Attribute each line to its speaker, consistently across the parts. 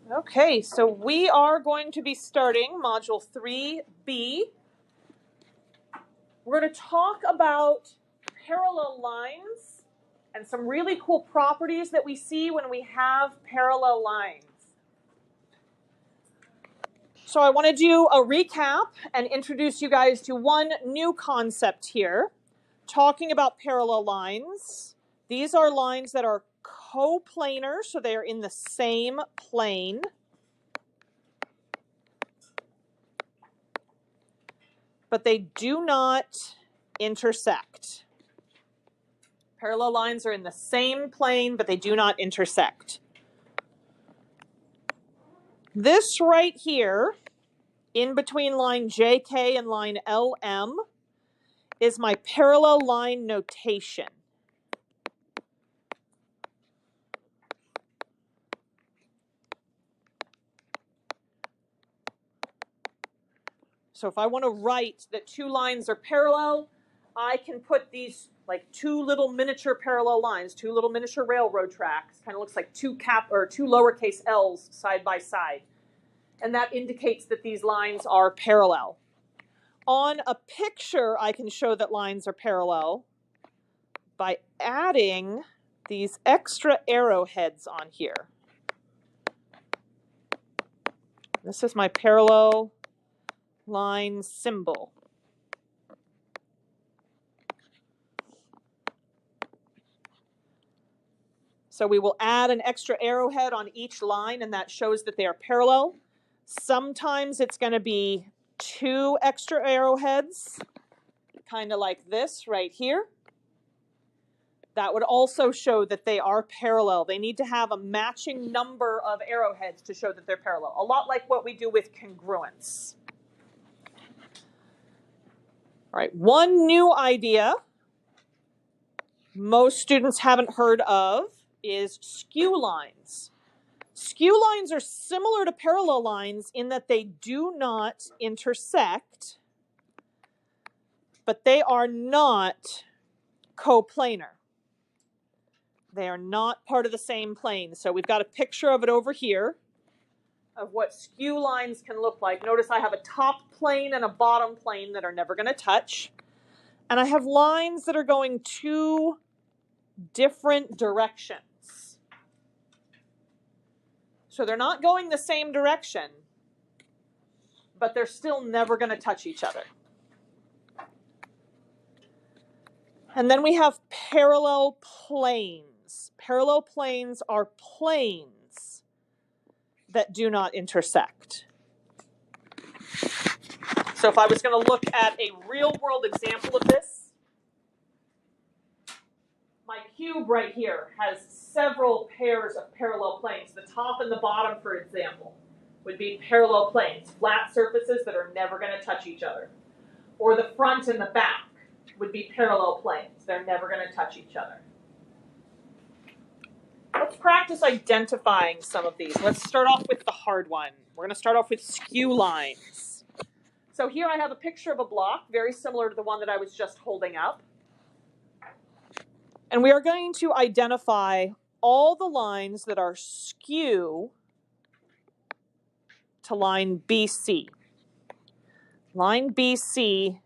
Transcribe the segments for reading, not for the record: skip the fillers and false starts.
Speaker 1: Okay, so we are going to be starting Module 3B. We're going to talk about parallel lines and some really cool properties that we see when we have parallel lines. So I want to do a recap and introduce you guys to one new concept here, talking about parallel lines. These are lines that are coplanar, so they are in the same plane. But they do not intersect. Parallel lines are in the same plane, but they do not intersect. This right here, in between line JK and line LM, is my parallel line notation. So if I want to write that two lines are parallel, I can put these like two little miniature parallel lines, two little miniature railroad tracks. Kind of looks like two lowercase L's side by side. And that indicates that these lines are parallel. On a picture, I can show that lines are parallel by adding these extra arrowheads on here. This is my parallel line symbol. So we will add an extra arrowhead on each line, and that shows that they are parallel. Sometimes it's going to be two extra arrowheads, kind of like this right here. That would also show that they are parallel. They need to have a matching number of arrowheads to show that they're parallel. A lot like what we do with congruence. All right, one new idea most students haven't heard of is skew lines. Skew lines are similar to parallel lines in that they do not intersect, but they are not coplanar. They are not part of the same plane. So we've got a picture of it over here of what skew lines can look like. Notice I have a top plane and a bottom plane that are never going to touch. And I have lines that are going two different directions. So they're not going the same direction, but they're still never going to touch each other. And then we have parallel planes. Parallel planes are planes that do not intersect. So if I was going to look at a real-world example of this, my cube right here has several pairs of parallel planes. The top and the bottom, for example, would be parallel planes, flat surfaces that are never going to touch each other. Or the front and the back would be parallel planes. They're never going to touch each other. Let's practice identifying some of these. Let's start off with the hard one. We're going to start off with skew lines. So here I have a picture of a block, very similar to the one that I was just holding up. And we are going to identify all the lines that are skew to line BC. Line BC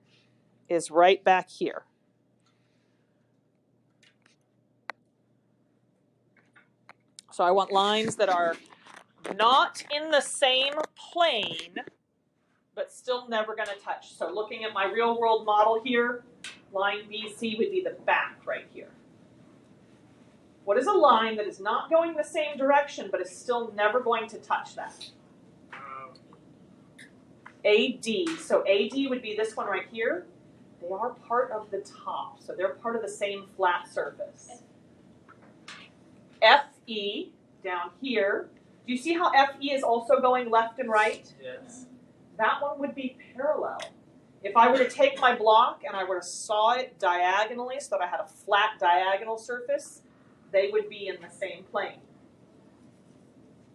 Speaker 1: is right back here. So I want lines that are not in the same plane, but still never going to touch. So looking at my real world model here, line BC would be the back right here. What is a line that is not going the same direction, but is still never going to touch that? AD. So AD would be this one right here. They are part of the top, so they're part of the same flat surface. FE, down here. Do you see how FE is also going left and right?
Speaker 2: Yes.
Speaker 1: That one would be parallel. If I were to take my block and I were to saw it diagonally so that I had a flat diagonal surface, they would be in the same plane.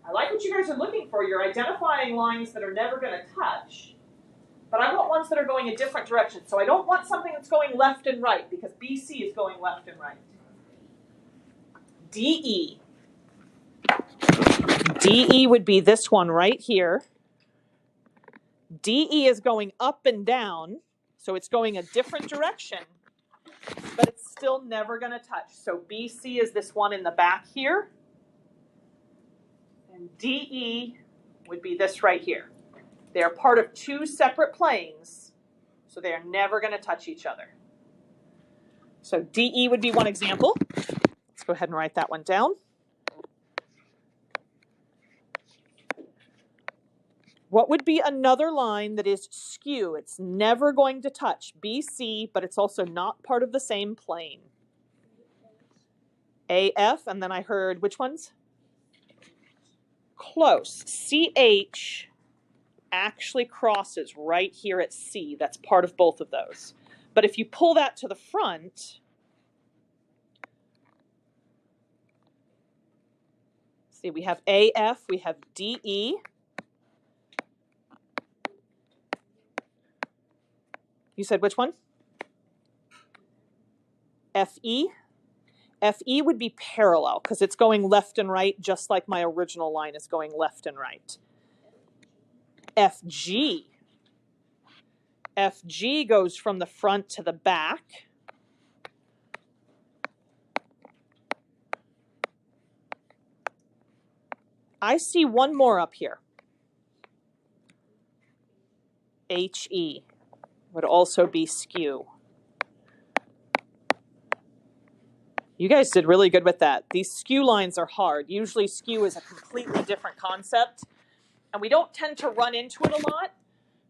Speaker 1: I like what you guys are looking for. You're identifying lines that are never going to touch, but I want ones that are going a different direction. So I don't want something that's going left and right because BC is going left and right. DE. DE would be this one right here. DE is going up and down, so it's going a different direction, but it's still never going to touch. So BC is this one in the back here, and DE would be this right here. They are part of two separate planes, so they are never going to touch each other. So DE would be one example. Let's go ahead and write that one down. What would be another line that is skew? It's never going to touch BC, but it's also not part of the same plane. AF, and then I heard which ones? Close. CH actually crosses right here at C. That's part of both of those. But if you pull that to the front, see, we have AF, we have DE. You said which one? FE. FE would be parallel because it's going left and right, just like my original line is going left and right. FG. FG goes from the front to the back. I see one more up here. HE would also be skew. You guys did really good with that. These skew lines are hard. Usually skew is a completely different concept, and we don't tend to run into it a lot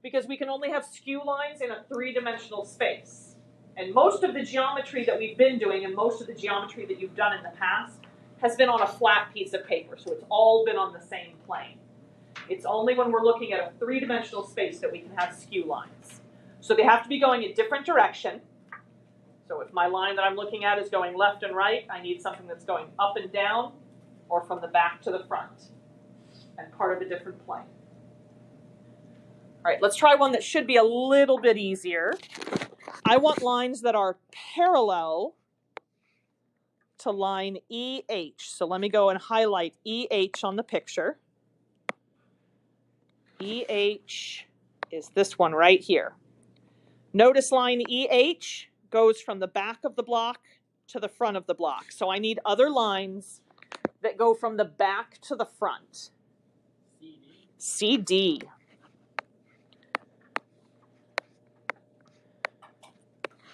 Speaker 1: because we can only have skew lines in a three-dimensional space. And most of the geometry that we've been doing and most of the geometry that you've done in the past has been on a flat piece of paper, so it's all been on the same plane. It's only when we're looking at a three-dimensional space that we can have skew lines. So they have to be going a different direction. So if my line that I'm looking at is going left and right, I need something that's going up and down or from the back to the front and part of a different plane. All right, let's try one that should be a little bit easier. I want lines that are parallel to line EH. So let me go and highlight EH on the picture. EH is this one right here. Notice line EH goes from the back of the block to the front of the block. So I need other lines that go from the back to the front. CD.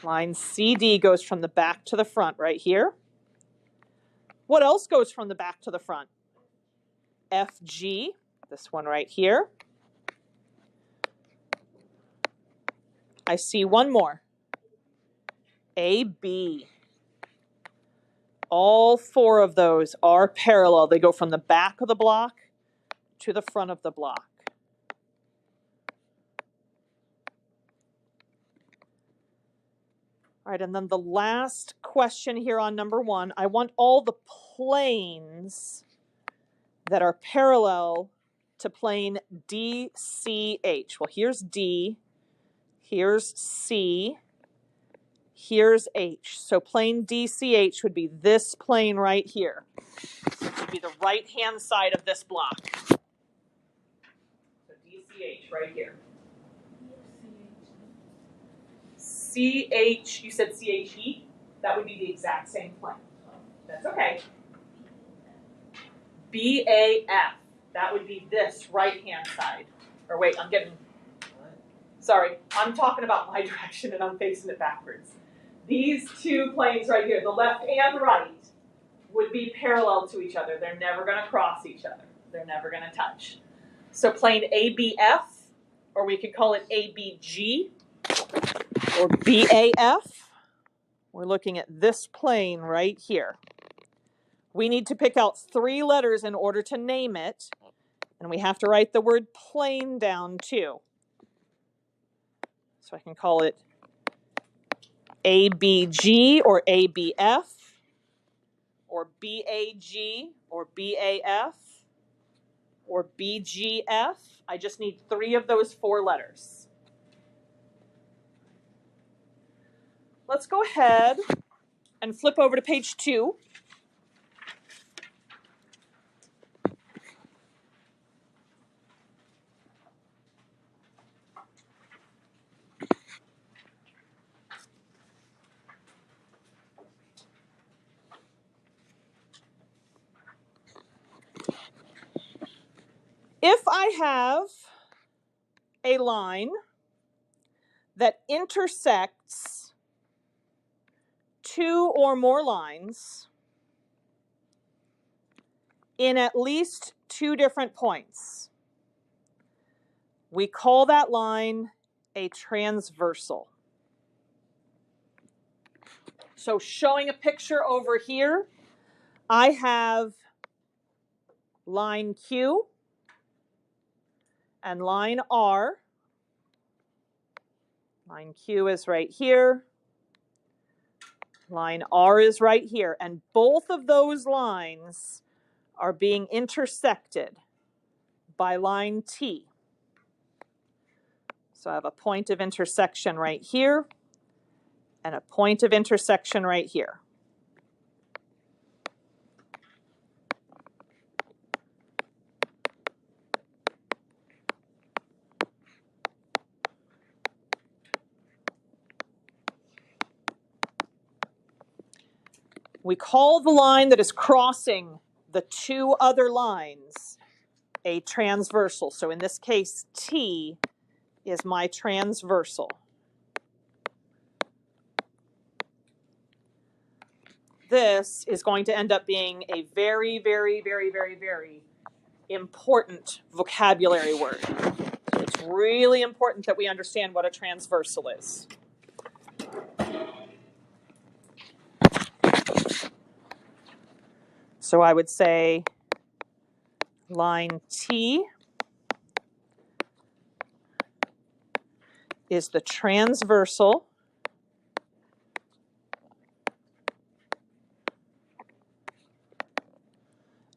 Speaker 1: Line CD goes from the back to the front right here. What else goes from the back to the front? FG, this one right here. I see one more. AB. All four of those are parallel. They go from the back of the block to the front of the block. All right, and then the last question here on number one, I want all the planes that are parallel to plane DCH. Well, here's D, here's C, here's H. So plane DCH would be this plane right here. It would be the right-hand side of this block. So DCH right here. CH, you said CHE? That would be the exact same plane. That's okay. BAF, that would be this right-hand side. Or wait, sorry, I'm talking about my direction and I'm facing it backwards. These two planes right here, the left and right, would be parallel to each other. They're never going to cross each other. They're never going to touch. So plane ABF, or we could call it ABG, or BAF, we're looking at this plane right here. We need to pick out three letters in order to name it, and we have to write the word plane down too. So I can call it ABG or ABF, or BAG or BAF, or BGF. I just need three of those four letters. Let's go ahead and flip over to page 2. If I have a line that intersects two or more lines in at least two different points, we call that line a transversal. So showing a picture over here, I have line Q and line R. Line Q is right here. Line R is right here. And both of those lines are being intersected by line T. So I have a point of intersection right here and a point of intersection right here. We call the line that is crossing the two other lines a transversal. So in this case, T is my transversal. This is going to end up being a very, very, very, very, very important vocabulary word. It's really important that we understand what a transversal is. So I would say line T is the transversal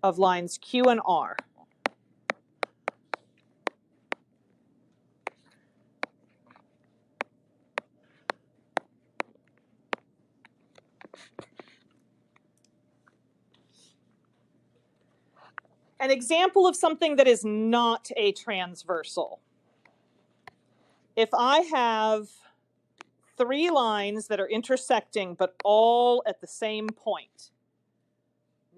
Speaker 1: of lines Q and R. An example of something that is not a transversal. If I have three lines that are intersecting but all at the same point,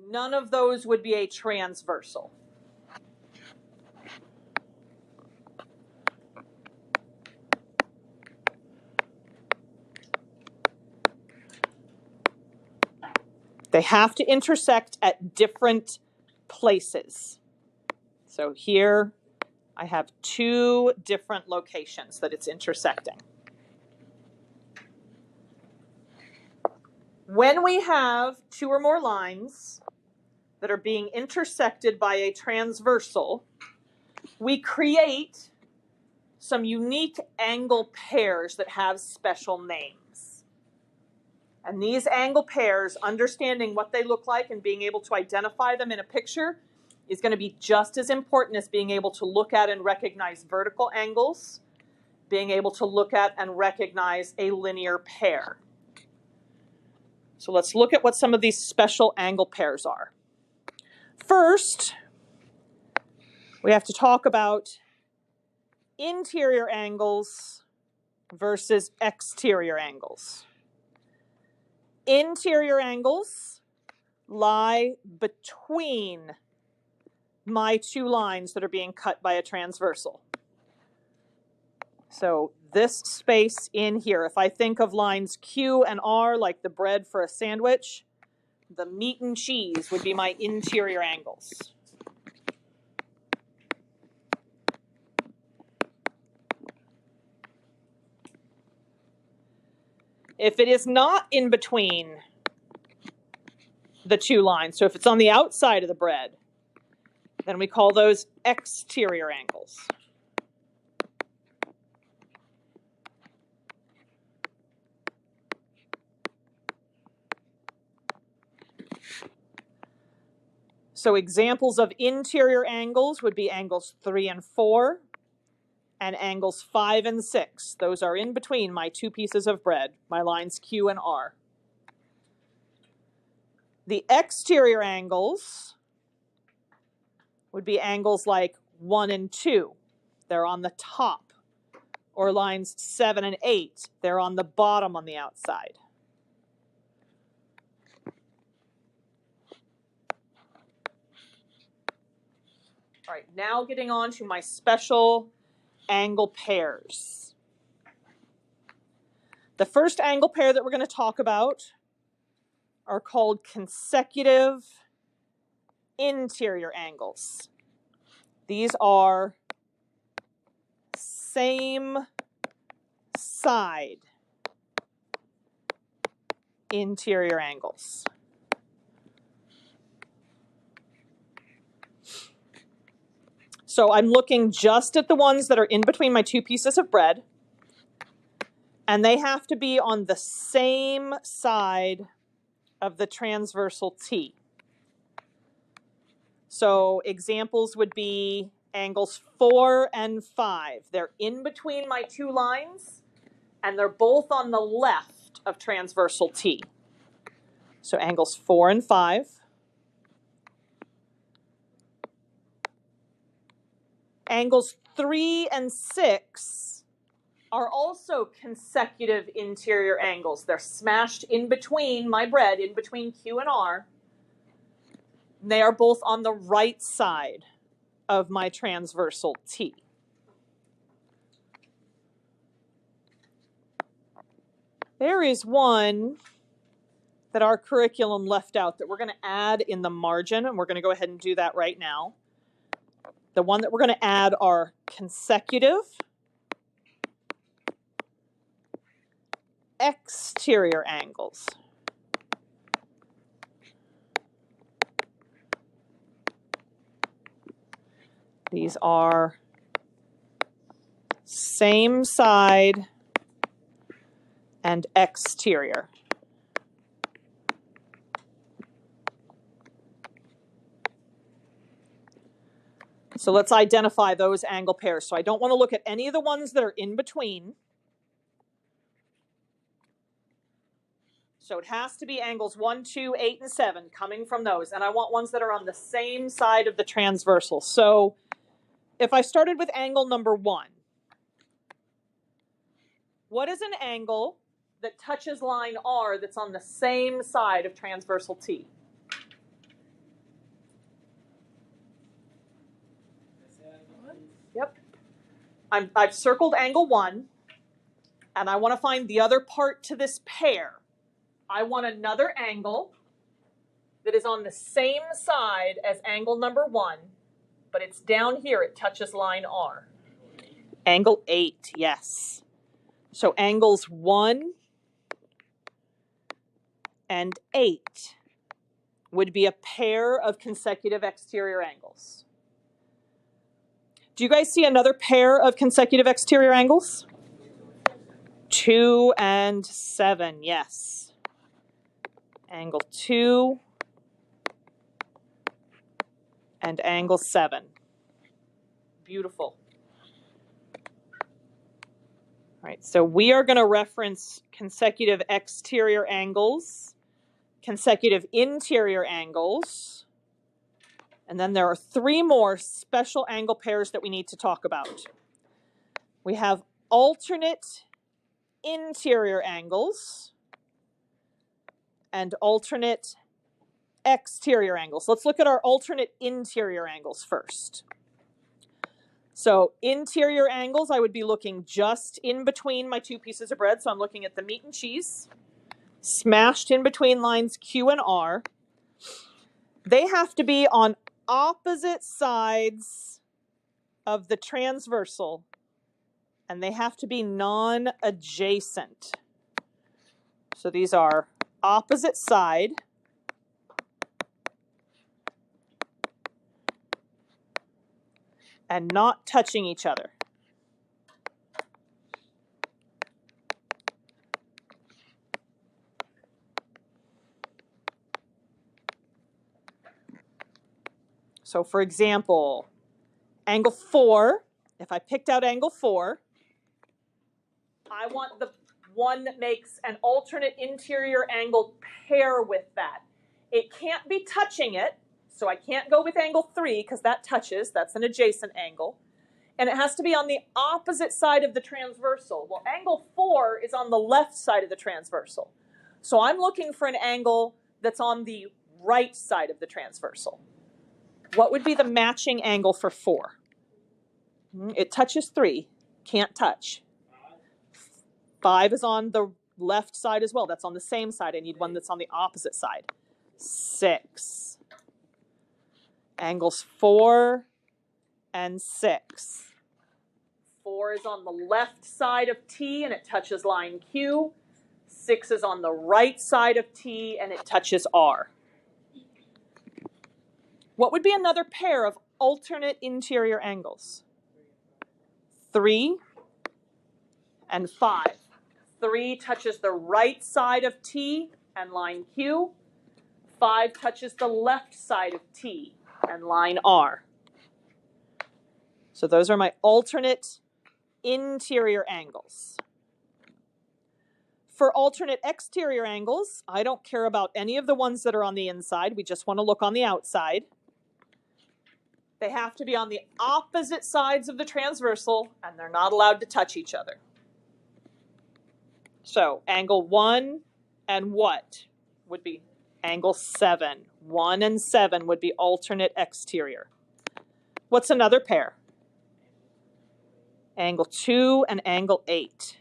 Speaker 1: none of those would be a transversal. They have to intersect at different places. So here I have two different locations that it's intersecting. When we have two or more lines that are being intersected by a transversal, we create some unique angle pairs that have special names. And these angle pairs, understanding what they look like and being able to identify them in a picture, is going to be just as important as being able to look at and recognize vertical angles, being able to look at and recognize a linear pair. So let's look at what some of these special angle pairs are. First, we have to talk about interior angles versus exterior angles. Interior angles lie between my two lines that are being cut by a transversal. So this space in here, if I think of lines Q and R like the bread for a sandwich, the meat and cheese would be my interior angles. If it is not in between the two lines, so if it's on the outside of the bread, then we call those exterior angles. So examples of interior angles would be angles 3 and 4 and angles 5 and 6. Those are in between my two pieces of bread, my lines Q and R. The exterior angles would be angles like 1 and 2. They're on the top. Or lines 7 and 8. They're on the bottom on the outside. All right, now getting on to my special angle pairs. The first angle pair that we're going to talk about are called consecutive interior angles. These are same side interior angles. So I'm looking just at the ones that are in between my two pieces of bread, and they have to be on the same side of the transversal T. So examples would be angles 4 and 5. They're in between my two lines, and they're both on the left of transversal T. So angles 4 and 5. Angles 3 and 6 are also consecutive interior angles. They're smashed in between my bread, in between Q and R. They are both on the right side of my transversal T. There is one that our curriculum left out that we're going to add in the margin, and we're going to go ahead and do that right now. The one that we're going to add are consecutive exterior angles. These are same side and exterior. So let's identify those angle pairs. So I don't want to look at any of the ones that are in between. So it has to be angles 1, 2, 8, and 7 coming from those. And I want ones that are on the same side of the transversal. So if I started with angle number 1, what is an angle that touches line R that's on the same side of transversal T? Yep. I've circled angle 1, and I want to find the other part to this pair. I want another angle that is on the same side as angle number 1, but it's down here. It touches line R. Angle 8, yes. So angles 1 and 8 would be a pair of consecutive exterior angles. Do you guys see another pair of consecutive exterior angles? 2 and 7, yes. Angle 2 and angle 7. Beautiful. All right, so we are going to reference consecutive exterior angles, consecutive interior angles, and then there are 3 more special angle pairs that we need to talk about. We have alternate interior angles and alternate exterior angles. Let's look at our alternate interior angles first. So interior angles, I would be looking just in between my two pieces of bread. So I'm looking at the meat and cheese, smashed in between lines Q and R. They have to be on opposite sides of the transversal, and they have to be non-adjacent. So these are opposite side and not touching each other. So for example, angle 4, if I picked out angle 4, I want the one that makes an alternate interior angle pair with that. It can't be touching it, so I can't go with angle 3 because that touches, that's an adjacent angle. And it has to be on the opposite side of the transversal. Well, angle 4 is on the left side of the transversal. So I'm looking for an angle that's on the right side of the transversal. What would be the matching angle for 4? It touches 3, can't touch. 5 is on the left side as well. That's on the same side. I need one that's on the opposite side. 6. Angles 4 and 6. 4 is on the left side of T and it touches line Q. 6 is on the right side of T and it touches R. What would be another pair of alternate interior angles? 3 and 5. 3 touches the right side of T and line Q. 5 touches the left side of T and line R. So those are my alternate interior angles. For alternate exterior angles, I don't care about any of the ones that are on the inside. We just want to look on the outside. They have to be on the opposite sides of the transversal, and they're not allowed to touch each other. So angle 1 and what would be angle 7? 1 and 7 would be alternate exterior. What's another pair? Angle 2 and angle 8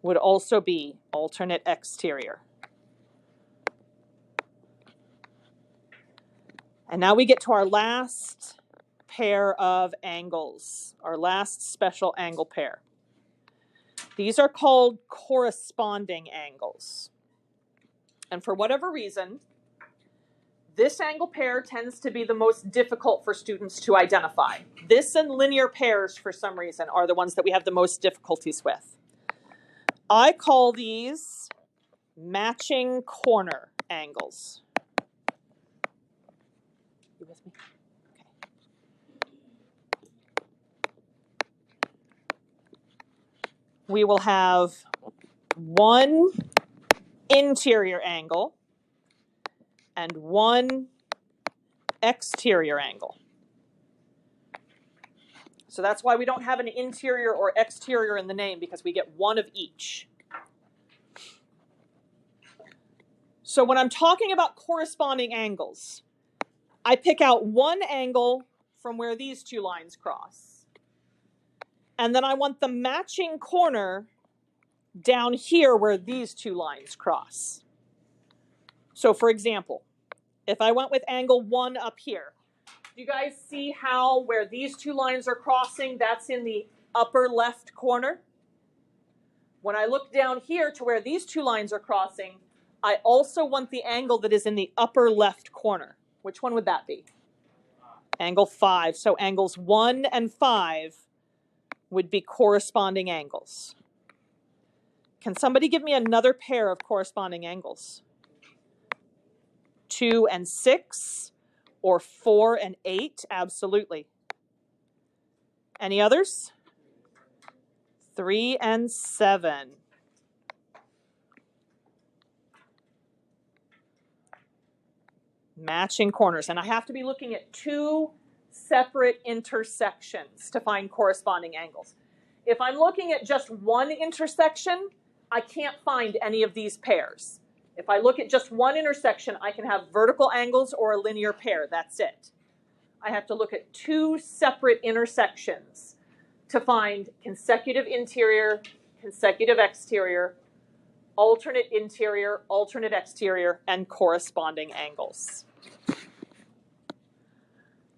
Speaker 1: would also be alternate exterior. And now we get to our last pair of angles, our last special angle pair. These are called corresponding angles. And for whatever reason, this angle pair tends to be the most difficult for students to identify. This and linear pairs, for some reason, are the ones that we have the most difficulties with. I call these matching corner angles. You with me? Okay. We will have one interior angle and one exterior angle. So that's why we don't have an interior or exterior in the name, because we get one of each. So when I'm talking about corresponding angles, I pick out one angle from where these two lines cross. And then I want the matching corner down here where these two lines cross. So for example, if I went with angle 1 up here, do you guys see how where these two lines are crossing, that's in the upper left corner? When I look down here to where these two lines are crossing, I also want the angle that is in the upper left corner. Which one would that be? Angle 5. So angles 1 and 5 would be corresponding angles. Can somebody give me another pair of corresponding angles? 2 and 6 or 4 and 8? Absolutely. Any others? 3 and 7. Matching corners. And I have to be looking at 2 separate intersections to find corresponding angles. If I'm looking at just one intersection, I can't find any of these pairs. If I look at just one intersection, I can have vertical angles or a linear pair. That's it. I have to look at 2 separate intersections to find consecutive interior, consecutive exterior, alternate interior, alternate exterior, and corresponding angles.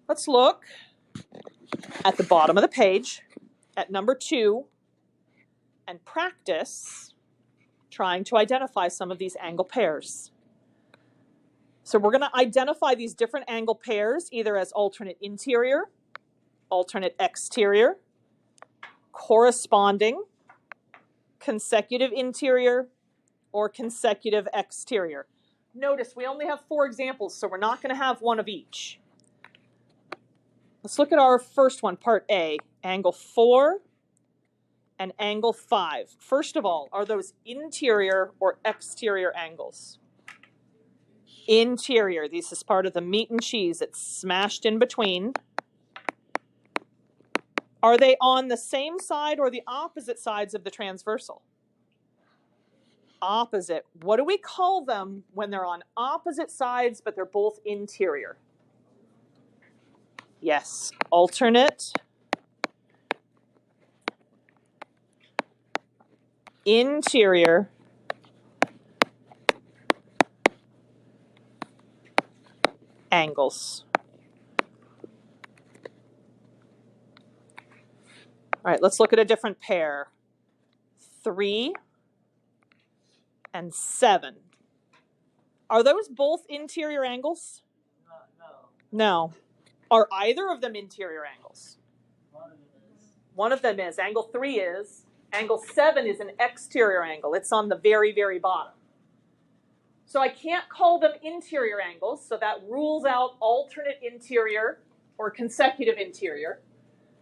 Speaker 1: Let's look at the bottom of the page at number 2 and practice trying to identify some of these angle pairs. So we're going to identify these different angle pairs either as alternate interior, alternate exterior, corresponding, consecutive interior, or consecutive exterior. Notice we only have 4 examples, so we're not going to have one of each. Let's look at our first one, part A, angle 4 and angle 5. First of all, are those interior or exterior angles? Interior. This is part of the meat and cheese. It's smashed in between. Are they on the same side or the opposite sides of the transversal? Opposite. What do we call them when they're on opposite sides but they're both interior? Yes, alternate interior angles. All right, let's look at a different pair. 3 and 7. Are those both interior angles? No. Are either of them interior angles? One of them is. Angle 3 is. Angle 7 is an exterior angle. It's on the very, very bottom. So I can't call them interior angles, so that rules out alternate interior or consecutive interior.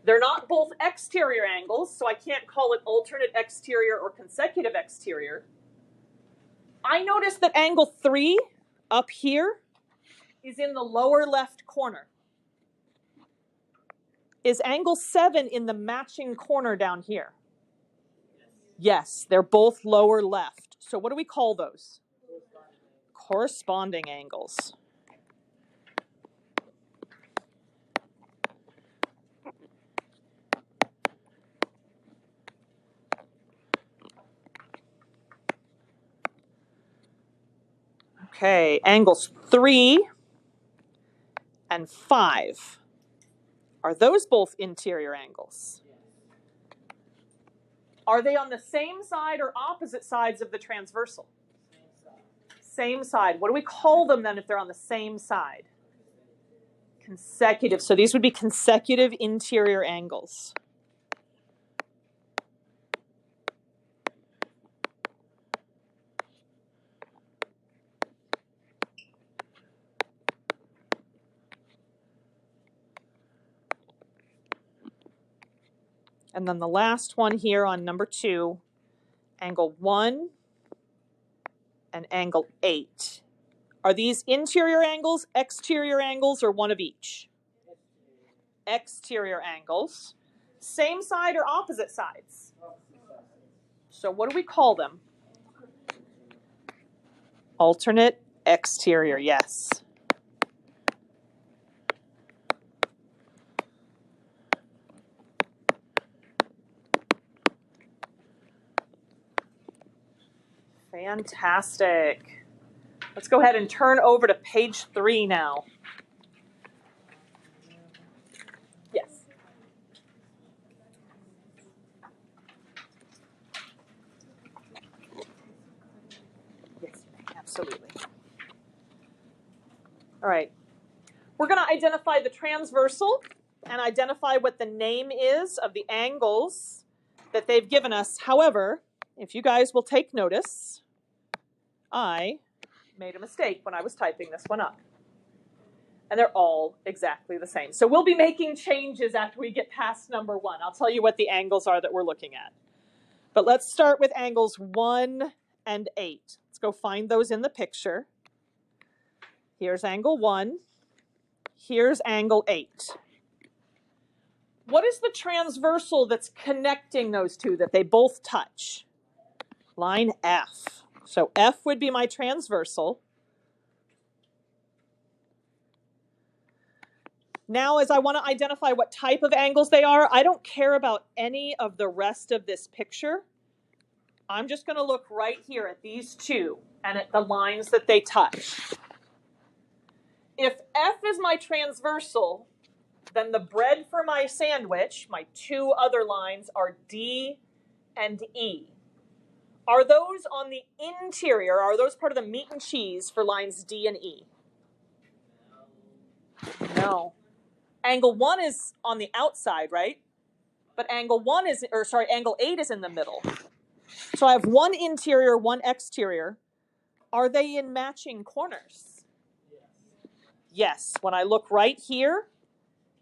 Speaker 1: They're not both exterior angles, so I can't call it alternate exterior or consecutive exterior. I notice that angle 3 up here is in the lower left corner. Is angle 7 in the matching corner down here? Yes, they're both lower left. So what do we call those? Corresponding angles. Okay, angles 3 and 5. Are those both interior angles? Are they on the same side or opposite sides of the transversal? Same side. What do we call them then if they're on the same side? Consecutive. So these would be consecutive interior angles. And then the last one here on number 2, angle 1 and angle 8. Are these interior angles, exterior angles, or one of each? Exterior angles. Same side or opposite sides? So what do we call them? Alternate exterior, yes. Fantastic. Let's go ahead and turn over to page 3 now. Yes. Yes, absolutely. All right. We're going to identify the transversal and identify what the name is of the angles that they've given us. However, if you guys will take notice, I made a mistake when I was typing this one up. And they're all exactly the same. So we'll be making changes after we get past number 1. I'll tell you what the angles are that we're looking at. But let's start with angles 1 and 8. Let's go find those in the picture. Here's angle 1. Here's angle 8. What is the transversal that's connecting those two that they both touch? Line F. So F would be my transversal. Now, as I want to identify what type of angles they are, I don't care about any of the rest of this picture. I'm just going to look right here at these two and at the lines that they touch. If F is my transversal, then the bread for my sandwich, my two other lines, are D and E. Are those on the interior? Are those part of the meat and cheese for lines D and E? No. Angle 1 is on the outside, right? But angle 8 is in the middle. So I have one interior, one exterior. Are they in matching corners? Yes. When I look right here,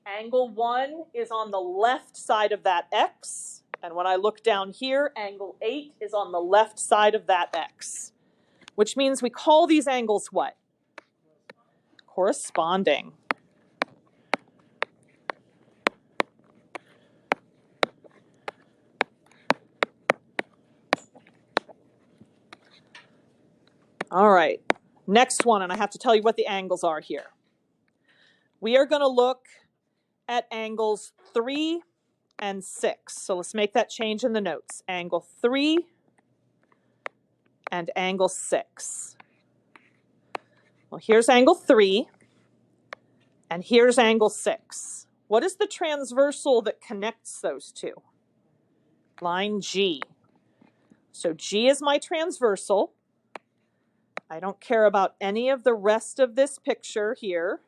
Speaker 1: angle 1 is on the left side of that X. And when I look down here, angle 8 is on the left side of that X. Which means we call these angles what? Corresponding. All right, next one, and I have to tell you what the angles are here. We are going to look at angles 3 and 6. So let's make that change in the notes. Angle 3 and angle 6. Well, here's angle 3 and here's angle 6. What is the transversal that connects those two? Line G. So G is my transversal. I don't care about any of the rest of this picture here.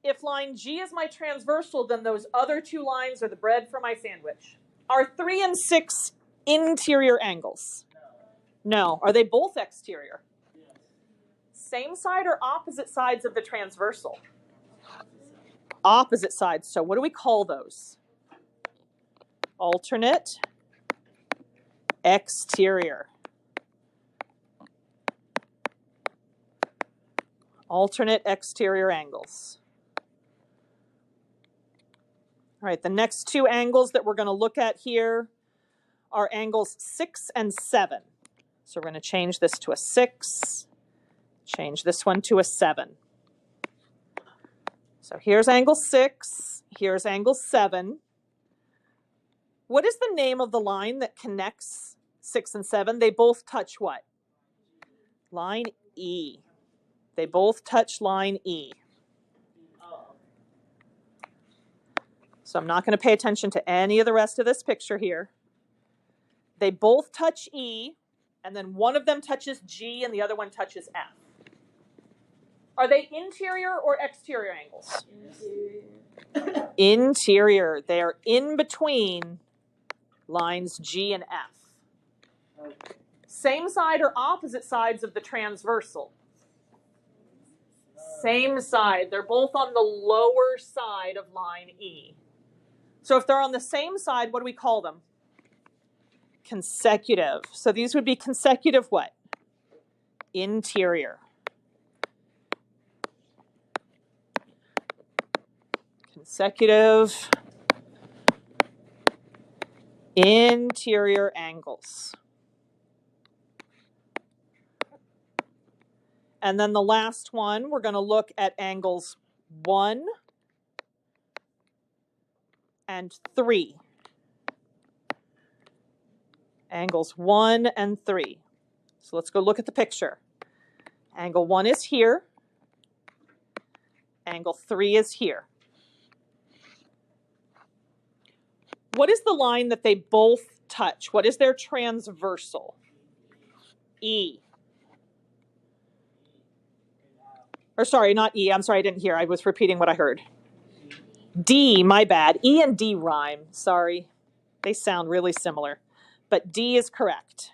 Speaker 1: If line G is my transversal, then those other two lines are the bread for my sandwich. Are 3 and 6 interior angles? No. Are they both exterior? Same side or opposite sides of the transversal? Opposite sides. So what do we call those? Alternate exterior. Alternate exterior angles. All right, the next two angles that we're going to look at here are angles 6 and 7. So we're going to change this to a 6, change this one to a 7. So here's angle 6, here's angle 7. What is the name of the line that connects 6 and 7? They both touch what? Line E. They both touch line E. So I'm not going to pay attention to any of the rest of this picture here. They both touch E, and then one of them touches G and the other one touches F. Are they interior or exterior angles? Interior. Interior. They are in between lines G and F. Okay. Same side or opposite sides of the transversal? Same side. They're both on the lower side of line E. So if they're on the same side, what do we call them? Consecutive. So these would be consecutive what? Interior. Consecutive interior angles. And then the last one, we're going to look at angles 1 and 3. Angles 1 and 3. So let's go look at the picture. Angle 1 is here. Angle 3 is here. What is the line that they both touch? What is their transversal? E. Or sorry, not E. I'm sorry, I didn't hear. I was repeating what I heard. D, my bad. E and D rhyme. Sorry. They sound really similar. But D is correct.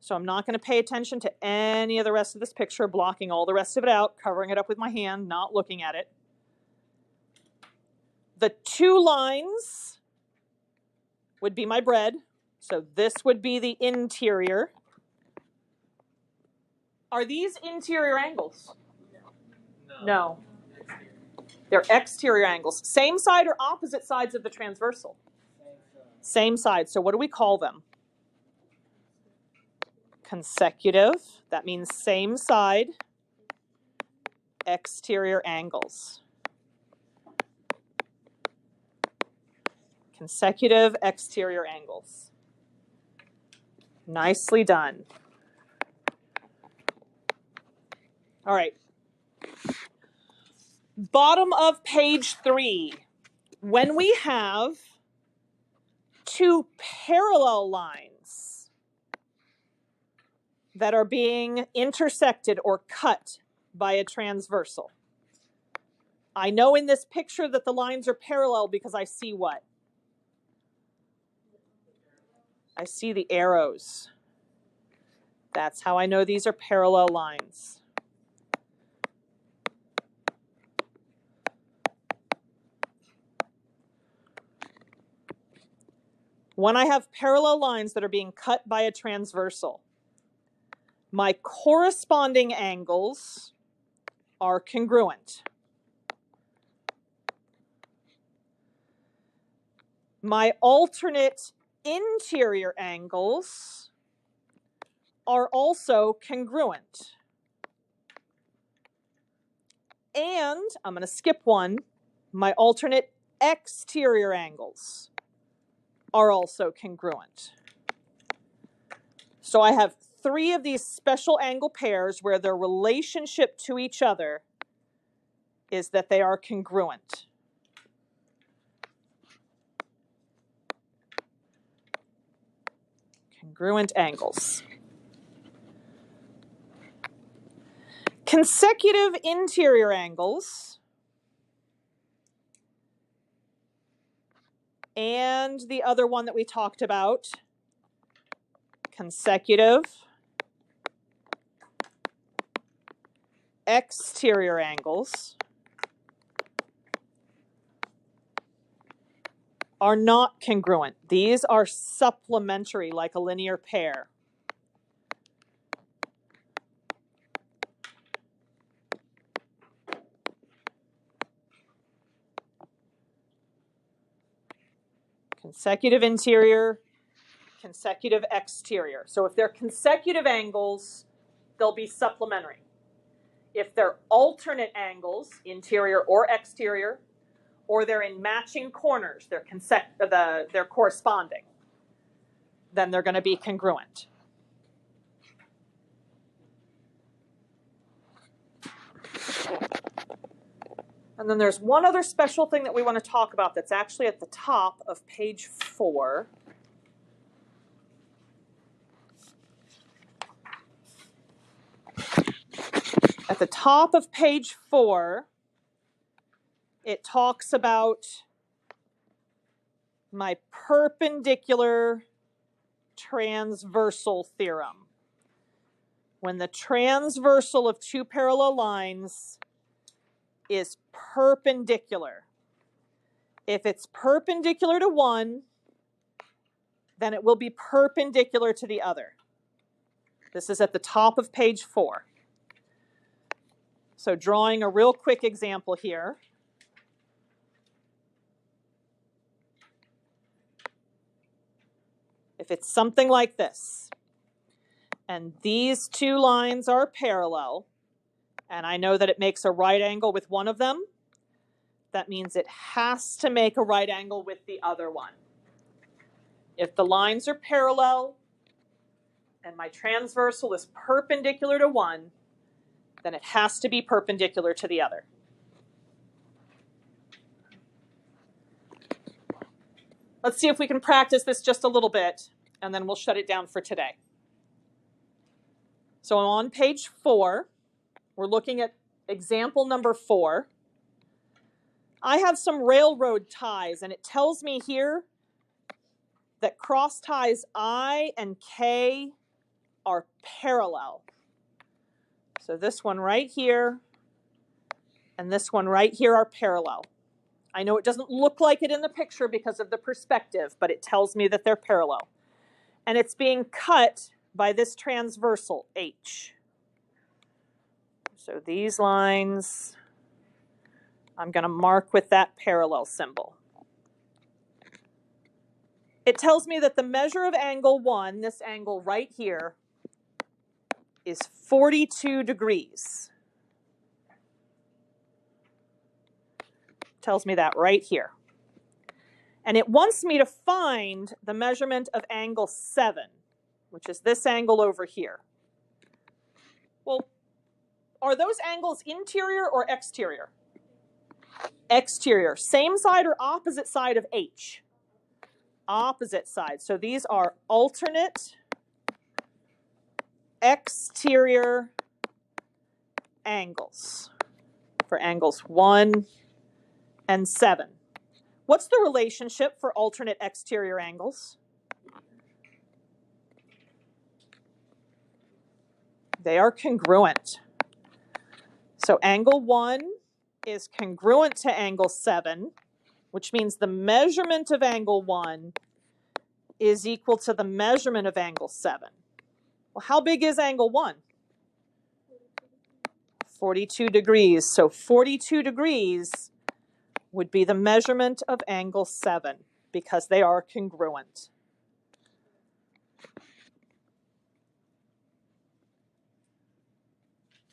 Speaker 1: So I'm not going to pay attention to any of the rest of this picture, blocking all the rest of it out, covering it up with my hand, not looking at it. The two lines would be my bread. So this would be the interior. Are these interior angles? No. They're exterior angles. Same side or opposite sides of the transversal? Same side. So what do we call them? Consecutive. That means same side exterior angles. Consecutive exterior angles. Nicely done. All right. Bottom of page 3. When we have two parallel lines that are being intersected or cut by a transversal, I know in this picture that the lines are parallel because I see what? I see the arrows. That's how I know these are parallel lines. When I have parallel lines that are being cut by a transversal, my corresponding angles are congruent. My alternate interior angles are also congruent. And I'm going to skip one. My alternate exterior angles are also congruent. So I have 3 of these special angle pairs where their relationship to each other is that they are congruent. Congruent angles. Consecutive interior angles and the other one that we talked about, consecutive exterior angles, are not congruent. These are supplementary, like a linear pair. Consecutive interior, consecutive exterior. So if they're consecutive angles, they'll be supplementary. If they're alternate angles, interior or exterior, or they're in matching corners, they're corresponding, then they're going to be congruent. And then there's one other special thing that we want to talk about that's actually at the top of page 4. At the top of page 4, it talks about my perpendicular transversal theorem. When the transversal of 2 parallel lines is perpendicular. If it's perpendicular to one, then it will be perpendicular to the other. This is at the top of page 4. So drawing a real quick example here. If it's something like this, and these 2 lines are parallel, and I know that it makes a right angle with one of them, that means it has to make a right angle with the other one. If the lines are parallel and my transversal is perpendicular to one, then it has to be perpendicular to the other. Let's see if we can practice this just a little bit, and then we'll shut it down for today. So I'm on page 4. We're looking at example number 4. I have some railroad ties, and it tells me here that cross ties I and K are parallel. So this one right here and this one right here are parallel. I know it doesn't look like it in the picture because of the perspective, but it tells me that they're parallel. And it's being cut by this transversal, H. So these lines, I'm going to mark with that parallel symbol. It tells me that the measure of angle 1, this angle right here, is 42 degrees. Tells me that right here. And it wants me to find the measurement of angle 7, which is this angle over here. Well, are those angles interior or exterior? Exterior. Same side or opposite side of H? Opposite side. So these are alternate exterior angles for angles 1 and 7. What's the relationship for alternate exterior angles? They are congruent. So angle 1 is congruent to angle 7, which means the measurement of angle 1 is equal to the measurement of angle 7. Well, how big is angle 1? 42 degrees. So 42 degrees would be the measurement of angle 7 because they are congruent.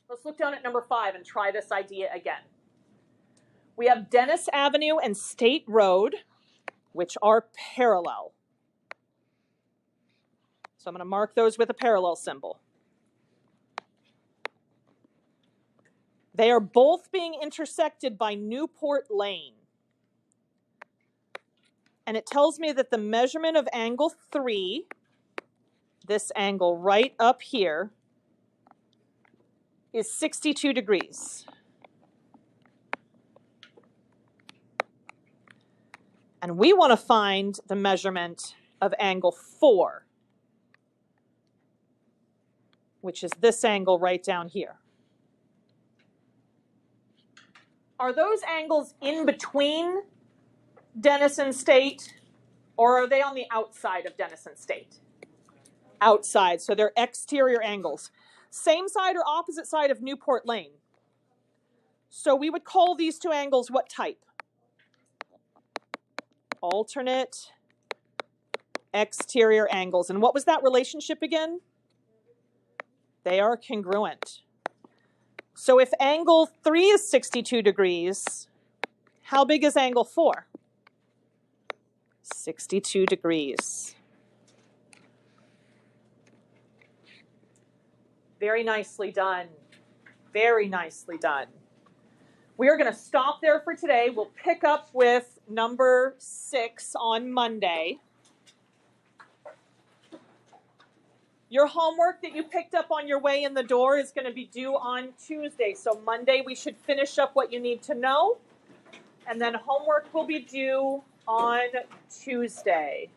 Speaker 1: Let's look down at number 5 and try this idea again. We have Dennis Avenue and State Road, which are parallel. So I'm going to mark those with a parallel symbol. They are both being intersected by Newport Lane. And it tells me that the measurement of angle 3, this angle right up here, is 62 degrees. And we want to find the measurement of angle 4, which is this angle right down here. Are those angles in between Denison State, or are they on the outside of Denison State? Outside, so they're exterior angles. Same side or opposite side of Newport Lane. So we would call these two angles what type? Alternate exterior angles. And what was that relationship again? They are congruent. So if angle 3 is 62 degrees, how big is angle 4? 62 degrees. Very nicely done. Very nicely done. We are going to stop there for today. We'll pick up with number 6 on Monday. Your homework that you picked up on your way in the door is going to be due on Tuesday. So Monday we should finish up what you need to know. And then homework will be due on Tuesday.